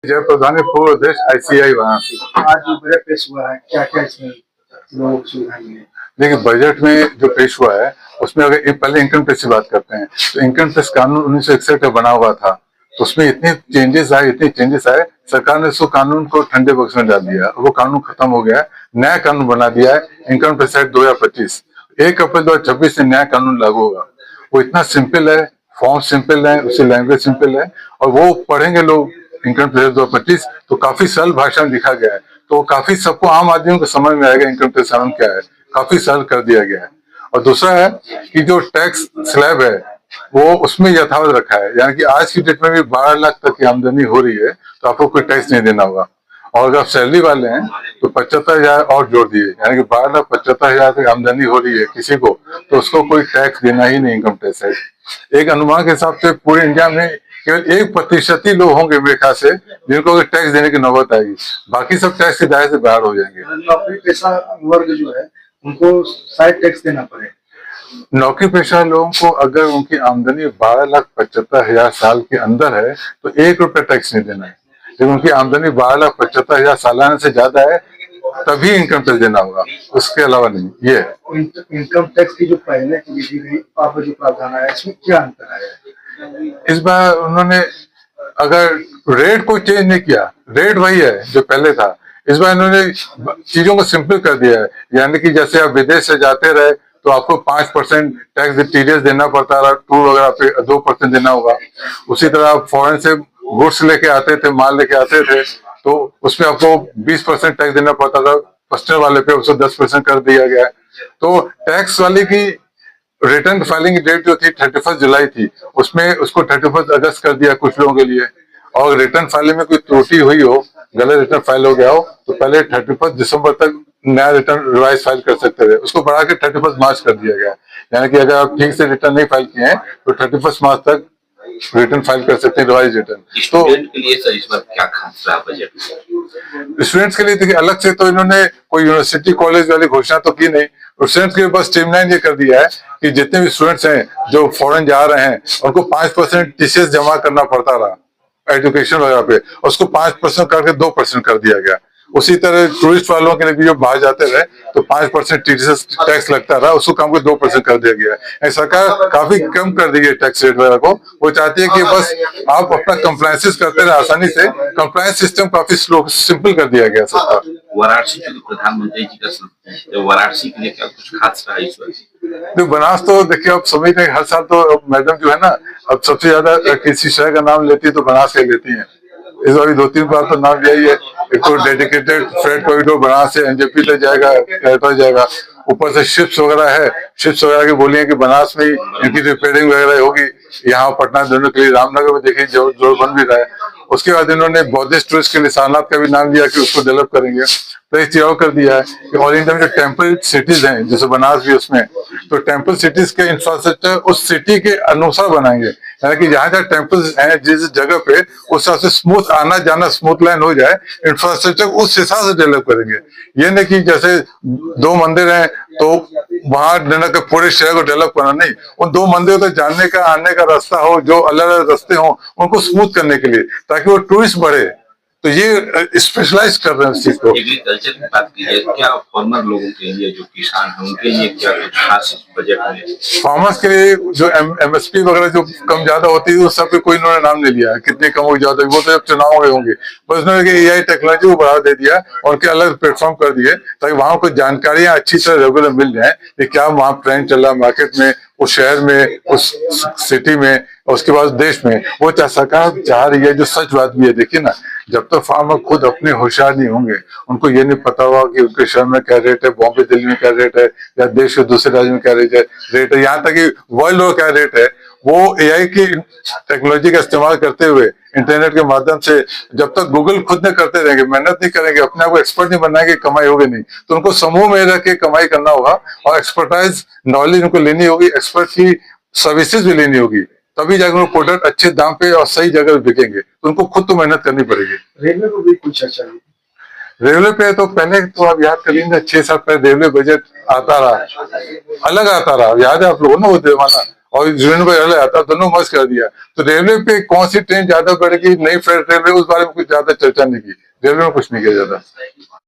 जय प्रधानी पूर्व अध्यक्ष आईसीआई वाराणसी। आज जो बजट पेश हुआ है, क्या-क्या इसमें लोगों को सुविधाएं मिली? देखिए, बजट में जो पेश हुआ है उसमें अगर पहले इनकम टैक्स की बात करते हैं तो इनकम टैक्स कानून 1961 का बना हुआ था। तो उसमें इतने चेंजेस आए, सरकार ने उसको कानून को ठंडे बॉक्स में डाल दिया। वो कानून खत्म हो गया है, नया कानून बना दिया है इनकम टैक्स एक्ट 2025। 1 अप्रैल 2026 से नया कानून लागू होगा। वो इतना सिंपल है, फॉर्म सिंपल है, उसकी लैंग्वेज सिंपल है और वो पढ़ेंगे लोग इनकम टैक्स 2025 तो काफी सरल भाषा में लिखा गया है। तो काफी सबको आम आदमियों को समझ में आएगा इनकम टैक्स कानून क्या है, काफी सरल कर दिया गया है। और दूसरा है कि जो टैक्स स्लैब है वो उसमें यथावत रखा है, यानी कि आज की डेट में भी 12 लाख तक की आमदनी हो रही है तो आपको कोई टैक्स नहीं देना होगा। और अगर आप सैलरी वाले हैं तो 75,000 और जोड़ दिए, यानी कि 12,75,000 तक आमदनी हो रही है किसी को तो उसको कोई टैक्स देना ही नहीं इनकम टैक्स है। एक अनुमान के हिसाब से पूरे इंडिया में केवल 1% ही लोग होंगे मेरे ख्याल से जिनको टैक्स देने की नौबत आएगी, बाकी सब टैक्स के दायरे से बाहर हो जाएंगे। नौकरी पेशा वर्ग जो है उनको शायद टैक्स देना पड़े। नौकरी पेशा लोगों को अगर उनकी आमदनी 12,75,000 साल के अंदर है तो 1 रुपया टैक्स नहीं देना है। जब उनकी आमदनी 12,75,000 सालाना से ज्यादा है तभी इनकम टैक्स देना होगा, उसके अलावा नहीं। ये इनकम टैक्स की जो पहले की विधि रही, अब जो प्रावधान आया इसमें क्या अंतर आया है? इस बार उन्होंने अगर रेट को चेंज नहीं किया, रेट वही है जो पहले था। इस बार इन्होंने चीजों को सिंपल कर दिया है, यानी कि जैसे आप विदेश से जाते रहे तो आपको 5% टैक्स टीडीएस देना पड़ता रहा, टूर वगैरह पे 2% देना होगा। उसी तरह आप फॉरेन से गुड्स लेके आते थे, माल लेके आते थे तो उसमें आपको 20% टैक्स देना पड़ता था, पर्सनल वाले पे उसको 10% कर दिया गया है। तो टैक्स वाले की रिटर्न फाइलिंग डेट जो थी 31 जुलाई थी, उसमें उसको 31 अगस्त कर दिया कुछ लोगों के लिए। और रिटर्न फाइलिंग में कोई त्रुटि हुई हो, गलत रिटर्न फाइल हो गया हो तो पहले 31 दिसंबर तक नया रिटर्न रिवाइज फाइल कर सकते थे, उसको बढ़ा के 31 मार्च कर दिया गया। यानी कि अगर आप ठीक से रिटर्न नहीं फाइल किए हैं तो 31 मार्च तक रिटर्न फाइल कर सकते हैं, रिवाइज रिटर्न। तो के लिए सर इस बार क्या खास रहा बजट? स्टूडेंट्स के लिए देखिए अलग से तो इन्होंने कोई यूनिवर्सिटी कॉलेज वाली घोषणा तो की नहीं। स्टूडेंट्स के बस स्ट्रीमलाइन ये कर दिया है कि जितने भी स्टूडेंट्स हैं जो फॉरेन जा रहे हैं उनको 5% टीसीएस जमा करना पड़ता रहा एजुकेशन वगैरह पे, उसको 5% करके 2% कर दिया गया। उसी तरह टूरिस्ट वालों के लिए भी जो बाहर जाते रहे तो 5% टीसीएस टैक्स लगता रहा, उसको कम कर 2% कर दिया गया है। सरकार काफी कम कर दी है टैक्स रेट वगैरह को। वो चाहती है कि बस आप अपना कंप्लायंसेस करते रहे आसानी से। कंप्लायंस सिस्टम काफी स्लो सिंपल कर दिया गया सरकार। वाराणसी के प्रधानमंत्री जी का वाराणसी के लिए क्या कुछ खास रहा इस बार? तो बनास तो देखिए आप समझ रहे हर साल तो मैडम जो है ना अब सबसे ज्यादा किसी शहर का नाम लेती है तो बनास का लेती है। इस बार 2-3 बार तो नाम यही है, एक तो डेडिकेटेड फ्रेट कॉरिडोर बनास से एनजेपी तक जाएगा, ऊपर से शिप्स वगैरह है, शिप्स वगैरह की बोलिए कि बनास में इनकी रिपेयरिंग वगैरह होगी। यहाँ पटना दोनों के लिए रामनगर में देखिए जोड़ बन भी रहा है। उसके बाद इन्होंने बौद्धिस्ट टूरिस्ट के लिए सारनाथ का भी नाम लिया कि उसको डेवलप करेंगे। तो एक चीज और कर दिया है कि ऑल इंडिया में जो टेम्पल सिटीज हैं जैसे बनास भी उसमें, तो टेम्पल सिटीज के इंफ्रास्ट्रक्चर उस सिटी के अनुसार बनाएंगे, यानी कि जहाँ जहाँ टेम्पल्स हैं जिस जगह पे उस हिसाब से स्मूथ आना जाना स्मूथ लाइन हो जाए, इंफ्रास्ट्रक्चर उस हिसाब से डेवलप करेंगे। ये नहीं कि जैसे 2 मंदिर हैं तो वहां के पूरे शहर को डेवलप करना, नहीं, उन 2 मंदिरों तक जाने का आने का रास्ता हो, जो अलग अलग रास्ते हो उनको स्मूथ करने के लिए, ताकि वो टूरिस्ट बढ़े। तो ये स्पेशलाइज कर रहे हैं इस चीज को। एग्रीकल्चर की बात की जाए, क्या फार्मर लोगों के लिए जो किसान हैं उनके लिए क्या कुछ खास बजट में? फार्मर्स के लिए जो एमएसपी वगैरह जो कम ज्यादा होती है उस सब पे कोई इन्होंने नाम नहीं लिया है, कितने कम हो ज्यादा वो तो जब चुनाव हुए होंगे। बस उन्होंने एआई टेक्नोलॉजी को बढ़ावा दे दिया और उनके अलग प्लेटफॉर्म कर दिए ताकि वहां को जानकारियां अच्छी तरह रेगुलर मिल जाए कि क्या वहां ट्रेंड चल रहा है मार्केट में, उस शहर में, उस सिटी में, उसके बाद देश में। वो सरकार चाह रही है, जो सच बात भी है। देखिए ना, जब तक फार्मर खुद अपने होशियार नहीं होंगे, उनको ये नहीं पता होगा कि उनके शहर में क्या रेट है, बॉम्बे दिल्ली में क्या रेट है, या देश के दूसरे राज्य में क्या रेट है, यहाँ तक कि वर्ल्ड में क्या रेट है, वो एआई की टेक्नोलॉजी का इस्तेमाल करते हुए इंटरनेट के माध्यम से जब तक गूगल खुद न करते रहेंगे, मेहनत नहीं करेंगे, अपने आप को एक्सपर्ट नहीं बनाएंगे, कमाई होगी नहीं। तो उनको समूह में रह के कमाई करना होगा और एक्सपर्टाइज नॉलेज उनको लेनी होगी, एक्सपर्ट की सर्विसेज भी लेनी होगी, तभी जाकर वो प्रोडक्ट अच्छे दाम पे और सही जगह पे बिकेंगे। तो उनको खुद तो मेहनत करनी पड़ेगी। रेलवे को भी कुछ चर्चा हुई? रेलवे पे तो पहले तो आप याद करिए ना, 6 साल पहले रेलवे बजट आता रहा, अलग आता रहा, याद है आप लोगों ने वो जमाना, और यूनियन बजट अलग आता, दोनों मर्ज कर दिया। तो रेलवे पे कौन सी ट्रेन ज्यादा बढ़ेगी, नई फ्रेट रेलवे, उस बारे में कुछ ज्यादा चर्चा नहीं की, रेलवे में कुछ नहीं किया ज्यादा।